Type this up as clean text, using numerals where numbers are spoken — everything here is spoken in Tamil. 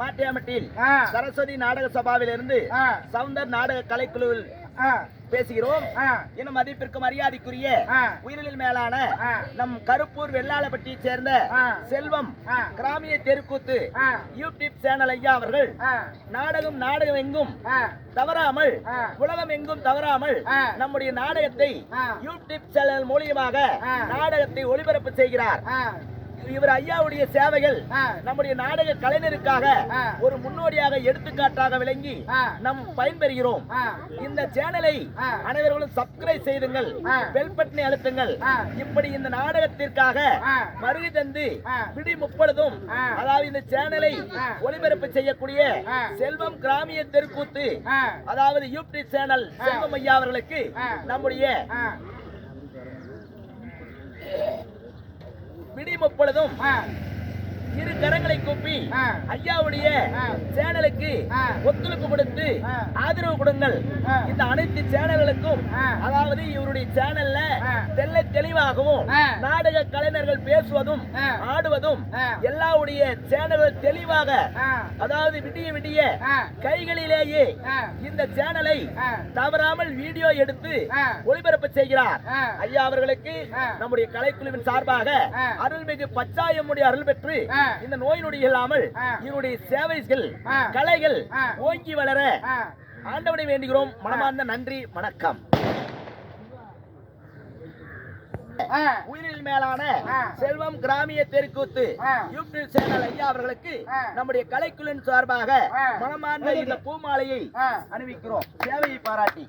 மாட்டியாமட்டில் சரஸ்வதி நாடக சபாவிலிருந்து சவுந்தர் நாடக கலைக்குழுவில் பேசுகிறோம். இன்னும் மதிப்பிற்கு மரியாதைக்குரிய உயிரில் மேலான நம் கருப்பூர் வெள்ளாளப்பட்டியை சேர்ந்த செல்வம் கிராமிய தெருக்கூத்து யூடியூப் சேனல் ஐயா அவர்கள் நாடகம் எங்கும் தவறாமல் உலகம் எங்கும் தவறாமல் நம்முடைய நாடகத்தை யூடியூப் சேனல் மூலியமாக நாடகத்தை ஒளிபரப்பு செய்கிறார். இவர் ஐயாவுடைய சேவைகள் நம்முடைய நாடக கலைஞருக்காக ஒரு முன்னோடியாக எடுத்துக்காட்டாக விளங்கி நம் பயன்பெறுகிறோம். இந்த சேனலை அனைவர்களும் சப்ஸ்கிரைப் செய்துங்கள், பெல் பட்டனை அழுத்துங்கள். இப்படி இந்த நாடகத்திற்காக வருகை தந்து விடி முப்பொழுதும் அதாவது இந்த சேனலை ஒளிபரப்பு செய்யக்கூடிய செல்வம் கிராமிய தெருக்கூத்து அதாவது யூடியூப் சேனல் செல்வம் ஐயா அவர்களுக்கு நம்முடைய விடி முப்பொழுதும் இரு கரங்களை கூப்பி ஐயாவுடைய சேனலுக்கு ஒத்துழைப்பு கொடுத்து ஆதரவு கொடுங்கள். இந்த அனைத்து சேனல்களுக்கும் அதாவது இவருடைய சேனல்ல தெல்ல தெளிவாகவும் நாடக கலைஞர்கள் பேசுவதும் ஆடுவதும் எல்லாவுடைய சேனல்கள் தெளிவாக அதாவது விடிய கைகளிலேயே இந்த சேனலை தவறாமல் வீடியோ எடுத்து ஒளிபரப்பு செய்கிறார். ஐயா அவர்களுக்கு நம்முடைய கலைக்குழுவின் சார்பாக அருள்மிகு பச்சாயமுடைய அருள் பெற்று இந்த நோய் நொடி இல்லாமல் இவருடைய சேவைகள் கலைகள் ஓங்கி வளர ஆண்டவனை வேண்டுகிறோம். மனமார்ந்த நன்றி, வணக்கம். உயிரில் மேலான செல்வம் கிராமிய தெருக்கூத்து யூடியூப் சேனல் ஐயா அவர்களுக்கு நம்முடைய கலைக்குழுவின் சார்பாக மனமார்ந்த இந்த பூமாலையை அணிவிக்கிறோம். சேவையை பாராட்டி